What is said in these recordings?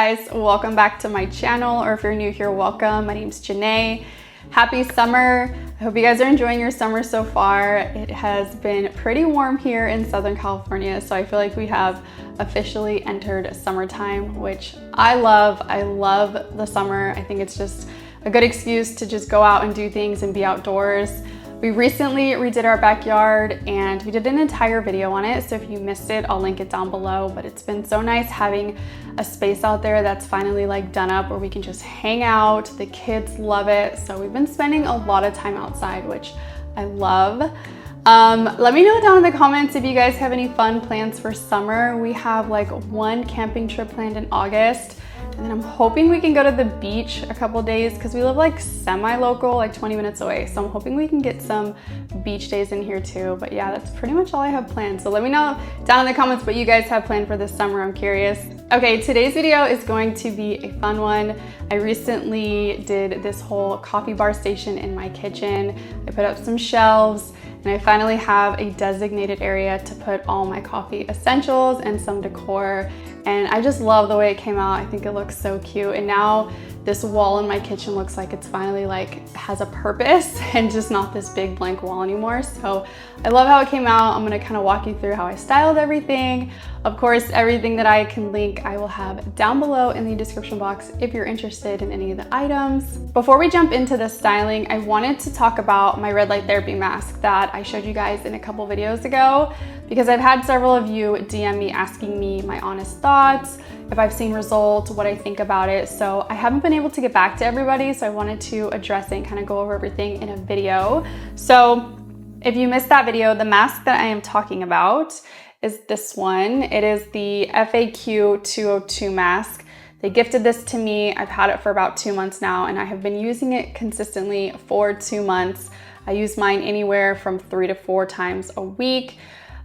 guys, welcome back to my channel, or if you're new here, welcome. My name's Janae. Happy summer. I hope you guys are enjoying your summer so far. It has been pretty warm here in Southern California, so I feel like we have officially entered summertime, which I love. I love the summer. I think it's just a good excuse to just go out and do things and be outdoors. We recently redid our backyard and we did an entire video on it, so if you missed it, I'll link it down below. But it's been so nice having a space out there that's finally like done up where we can just hang out. The kids love it, so we've been spending a lot of time outside, which I love. Let me know down in the comments if you guys have any fun plans for summer. We have like one camping trip planned in August. And then I'm hoping we can go to the beach a couple days because we live like semi-local, like 20 minutes away. So I'm hoping we can get some beach days in here too. But yeah, that's pretty much all I have planned. So let me know down in the comments what you guys have planned for this summer. I'm curious. Okay, today's video is going to be a fun one. I recently did this whole coffee bar station in my kitchen. I put up some shelves and I finally have a designated area to put all my coffee essentials and some decor. And I just love the way it came out. I think it looks so cute. And now this wall in my kitchen looks like it's finally like has a purpose and just not this big blank wall anymore. So I love how it came out. I'm gonna kind of walk you through how I styled everything. Of course, everything that I can link, I will have down below in the description box if you're interested in any of the items. Before we jump into the styling, I wanted to talk about my red light therapy mask that I showed you guys in a couple videos ago, because I've had several of you DM me asking me my honest thoughts, if I've seen results, what I think about it. So I haven't been able to get back to everybody, so I wanted to address it and kind of go over everything in a video. So if you missed that video, the mask that I am talking about is this one. It is the FAQ 202 mask. They gifted this to me. I've had it for about 2 months now, and I have been using it consistently for 2 months. I use mine anywhere from 3 to 4 times a week.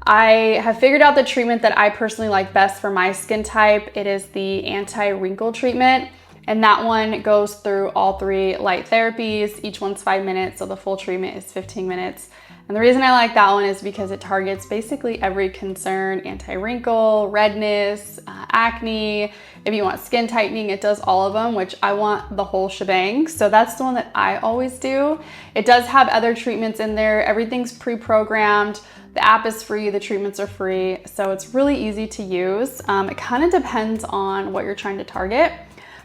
I have figured out the treatment that I personally like best for my skin type. It is the anti-wrinkle treatment, and that one goes through all 3 light therapies. Each one's 5 minutes, so the full treatment is 15 minutes. And the reason I like that one is because it targets basically every concern: anti-wrinkle, redness, acne. If you want skin tightening, it does all of them, which I want the whole shebang. So that's the one that I always do. It does have other treatments in there. Everything's pre-programmed. The app is free, the treatments are free, so it's really easy to use. It kind of depends on what you're trying to target.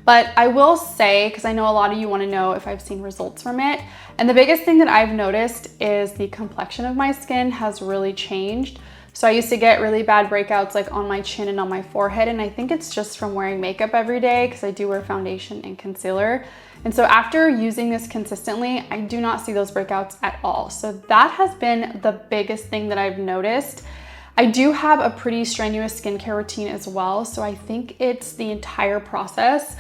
But I will say, because I know a lot of you want to know if I've seen results from it, and the biggest thing that I've noticed is the complexion of my skin has really changed. So I used to get really bad breakouts like on my chin and on my forehead, and I think it's just from wearing makeup every day because I do wear foundation and concealer. And so after using this consistently, I do not see those breakouts at all. So that has been the biggest thing that I've noticed. I do have a pretty strenuous skincare routine as well, so I think it's the entire process.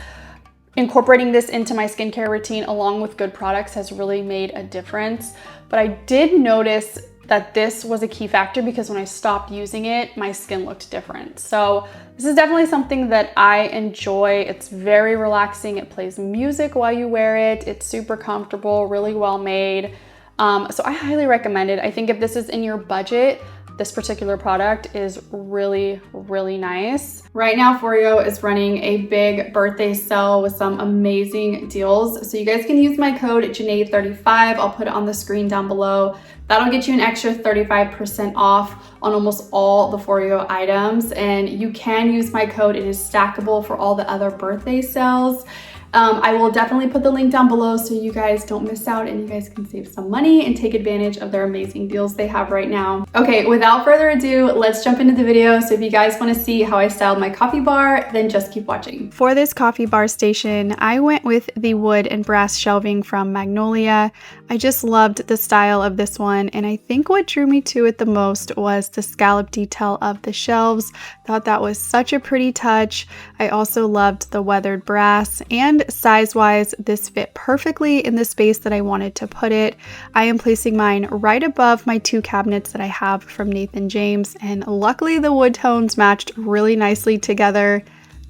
Incorporating this into my skincare routine along with good products has really made a difference. But I did notice that this was a key factor because when I stopped using it, my skin looked different. So this is definitely something that I enjoy. It's very relaxing. It plays music while you wear it. It's super comfortable, really well made. So I highly recommend it. I think if this is in your budget, this particular product is really, really nice. Right now, Foreo is running a big birthday sale with some amazing deals. So you guys can use my code Janae35. I'll put it on the screen down below. That'll get you an extra 35% off on almost all the Foreo items. And you can use my code. It is stackable for all the other birthday sales. I will definitely put the link down below so you guys don't miss out and you guys can save some money and take advantage of their amazing deals they have right now. Okay, without further ado, let's jump into the video. So if you guys want to see how I styled my coffee bar, then just keep watching. For this coffee bar station, I went with the wood and brass shelving from Magnolia. I just loved the style of this one, and I think what drew me to it the most was the scallop detail of the shelves. Thought that was such a pretty touch. I also loved the weathered brass, and size-wise, this fit perfectly in the space that I wanted to put it. I am placing mine right above my 2 cabinets that I have from Nathan James, and luckily the wood tones matched really nicely together.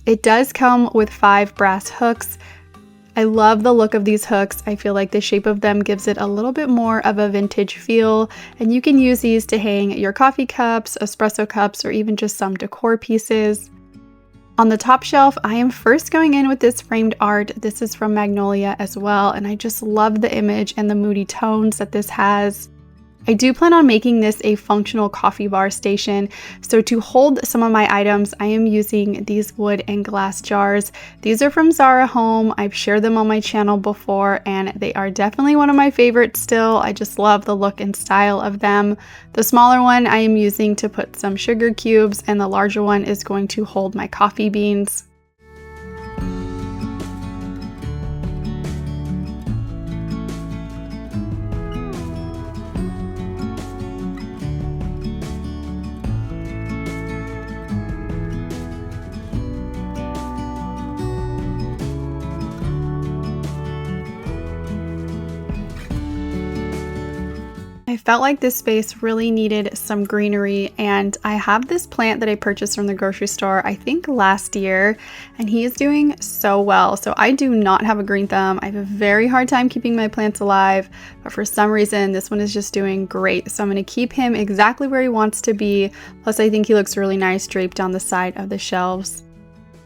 It does come with 5 brass hooks. I love the look of these hooks. I feel like the shape of them gives it a little bit more of a vintage feel, and you can use these to hang your coffee cups, espresso cups, or even just some decor pieces. On the top shelf, I am first going in with this framed art. This is from Magnolia as well, and I just love the image and the moody tones that this has. I do plan on making this a functional coffee bar station, so to hold some of my items, I am using these wood and glass jars. These are from Zara Home. I've shared them on my channel before, and they are definitely one of my favorites still. I just love the look and style of them. The smaller one I am using to put some sugar cubes, and the larger one is going to hold my coffee beans. I felt like this space really needed some greenery, and I have this plant that I purchased from the grocery store, I think last year, and he is doing so well. So I do not have a green thumb. I have a very hard time keeping my plants alive, but for some reason this one is just doing great. So I'm going to keep him exactly where he wants to be. Plus I think he looks really nice draped down the side of the shelves.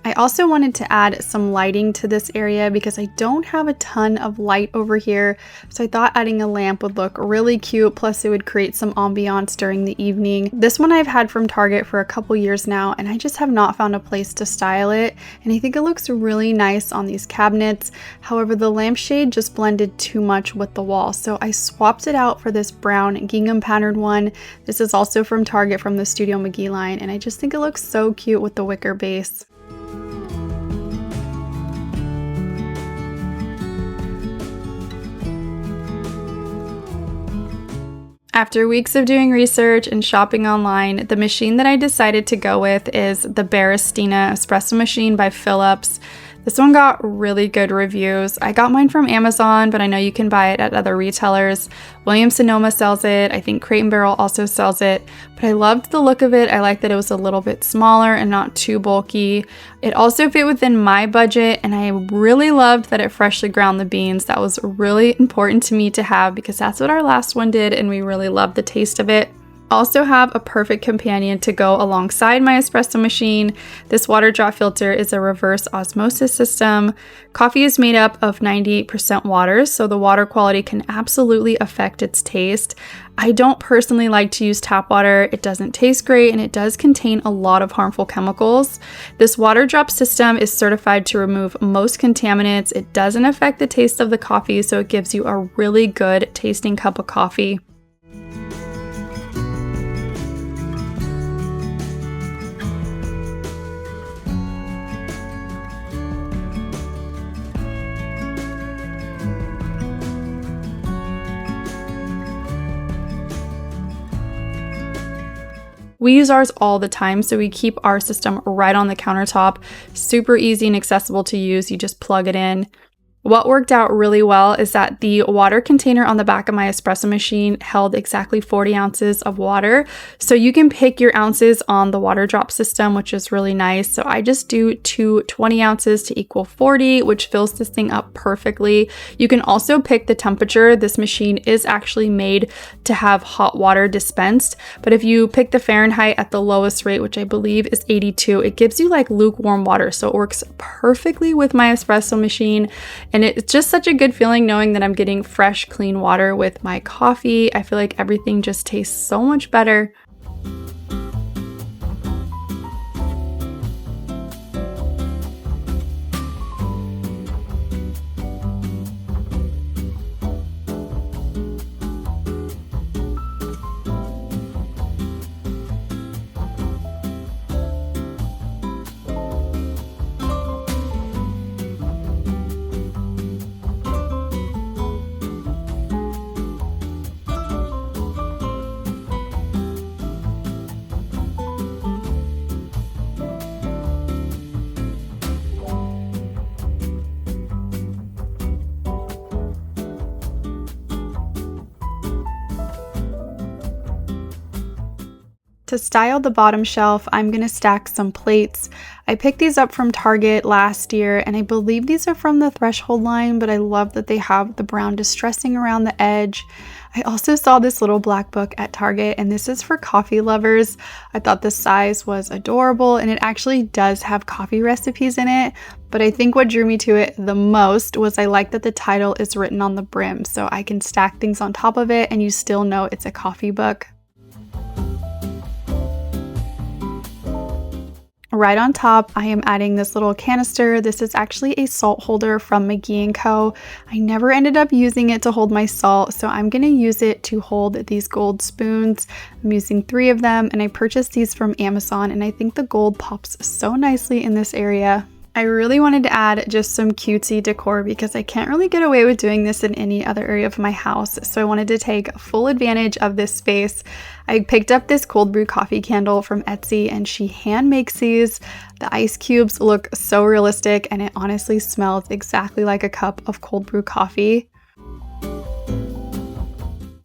I also wanted to add some lighting to this area because I don't have a ton of light over here, so I thought adding a lamp would look really cute, plus it would create some ambiance during the evening. This one I've had from Target for a couple years now, and I just have not found a place to style it, and I think it looks really nice on these cabinets. However, the lampshade just blended too much with the wall, so I swapped it out for this brown gingham patterned one. This is also from Target from the Studio McGee line, and I just think it looks so cute with the wicker base. After weeks of doing research and shopping online, the machine that I decided to go with is the Baristina espresso machine by Philips. This one got really good reviews. I got mine from Amazon, but I know you can buy it at other retailers. Williams-Sonoma sells it. I think Crate & Barrel also sells it, but I loved the look of it. I liked that it was a little bit smaller and not too bulky. It also fit within my budget, and I really loved that it freshly ground the beans. That was really important to me to have because that's what our last one did, and we really loved the taste of it. Also have a perfect companion to go alongside my espresso machine. This water drop filter is a reverse osmosis system. Coffee is made up of 98% water, so the water quality can absolutely affect its taste. I don't personally like to use tap water. It doesn't taste great, and it does contain a lot of harmful chemicals. This water drop system is certified to remove most contaminants. It doesn't affect the taste of the coffee, so it gives you a really good tasting cup of coffee. We use ours all the time, so we keep our system right on the countertop. Super easy and accessible to use. You just plug it in. What worked out really well is that the water container on the back of my espresso machine held exactly 40 ounces of water. So you can pick your ounces on the water drop system, which is really nice. So I just do 20 ounces to equal 40, which fills this thing up perfectly. You can also pick the temperature. This machine is actually made to have hot water dispensed, but if you pick the Fahrenheit at the lowest rate, which I believe is 82, it gives you like lukewarm water. So it works perfectly with my espresso machine. And it's just such a good feeling knowing that I'm getting fresh, clean water with my coffee. I feel like everything just tastes so much better. To style the bottom shelf, I'm going to stack some plates. I picked these up from Target last year, and I believe these are from the Threshold line, but I love that they have the brown distressing around the edge. I also saw this little black book at Target, and this is for coffee lovers. I thought the size was adorable, and it actually does have coffee recipes in it, but I think what drew me to it the most was I like that the title is written on the brim, so I can stack things on top of it and you still know it's a coffee book. Right on top, I am adding this little canister. This is actually a salt holder from mcgee&co. I never ended up using it to hold my salt, so I'm going to use it to hold these gold spoons. I'm using 3 of them, and I purchased these from Amazon, and I think the gold pops so nicely in this area. I really wanted to add just some cutesy decor because I can't really get away with doing this in any other area of my house, so I wanted to take full advantage of this space. I picked up this cold brew coffee candle from Etsy, and she hand makes these. The ice cubes look so realistic, and it honestly smells exactly like a cup of cold brew coffee.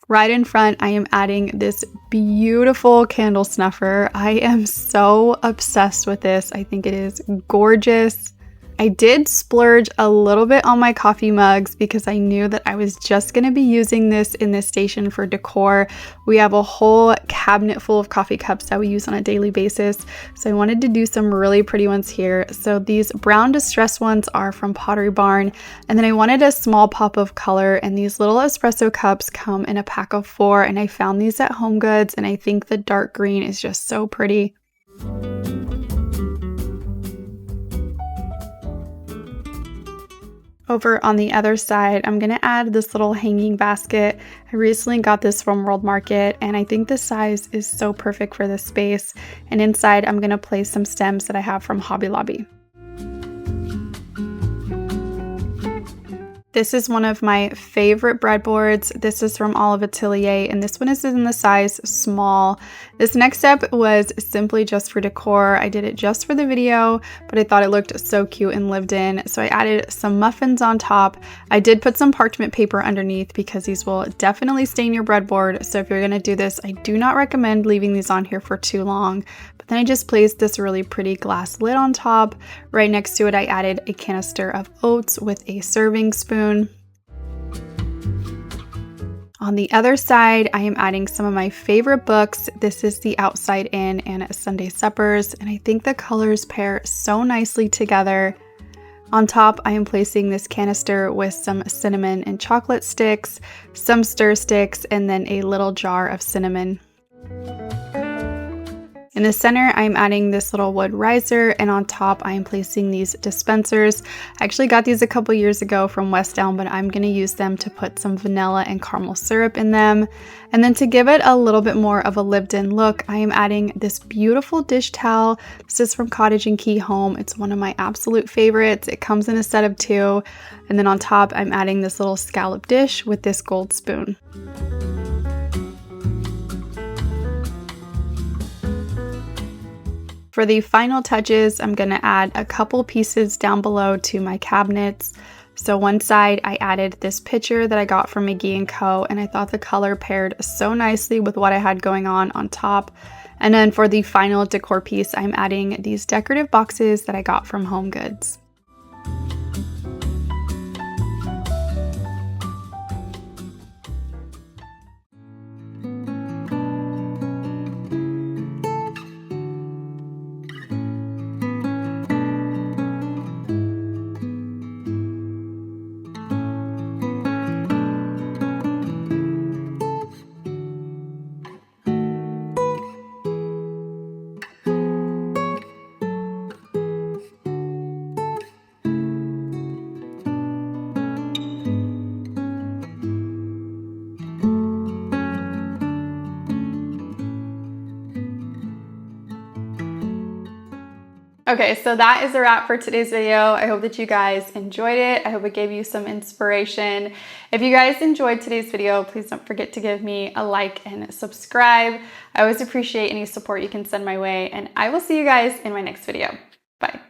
Right in front, I am adding this beautiful candle snuffer. I am so obsessed with this. I think it is gorgeous. I did splurge a little bit on my coffee mugs because I knew that I was just going to be using this in this station for decor. We have a whole cabinet full of coffee cups that we use on a daily basis, so I wanted to do some really pretty ones here. So these brown distress ones are from Pottery Barn, and then I wanted a small pop of color, and these little espresso cups come in a pack of 4, and I found these at HomeGoods, and I think the dark green is just so pretty. Over on the other side, I'm going to add this little hanging basket. I recently got this from World Market, and I think the size is so perfect for this space. And inside, I'm going to place some stems that I have from Hobby Lobby. This is one of my favorite breadboards. This is from all of Ateliers, and this one is in the size small. This next step was simply just for decor. I did it just for the video, but I thought it looked so cute and lived in, so I added some muffins on top. I did put some parchment paper underneath because these will definitely stain your breadboard, so if you're going to do this, I do not recommend leaving these on here for too long. But then I just placed this really pretty glass lid on top. Right next to it, I added a canister of oats with a serving spoon. On the other side, I am adding some of my favorite books. This is The Outside In and Sunday Suppers, and I think the colors pair so nicely together. On top, I am placing this canister with some cinnamon and chocolate sticks, some stir sticks, and then a little jar of cinnamon. In the center, I'm adding this little wood riser, and on top, I am placing these dispensers. I actually got these a couple years ago from West Elm, but I'm going to use them to put some vanilla and caramel syrup in them. And then to give it a little bit more of a lived-in look, I am adding this beautiful dish towel. This is from Cottage and Key Home. It's one of my absolute favorites. It comes in a set of 2. And then on top, I'm adding this little scallop dish with this gold spoon. For the final touches, I'm going to add a couple pieces down below to my cabinets. So one side, I added this picture that I got from mcgee&co, and I thought the color paired so nicely with what I had going on top. And then for the final decor piece, I'm adding these decorative boxes that I got from HomeGoods. Okay, so that is a wrap for today's video. I hope that you guys enjoyed it. I hope it gave you some inspiration. If you guys enjoyed today's video, please don't forget to give me a like and subscribe. I always appreciate any support you can send my way, and I will see you guys in my next video. Bye.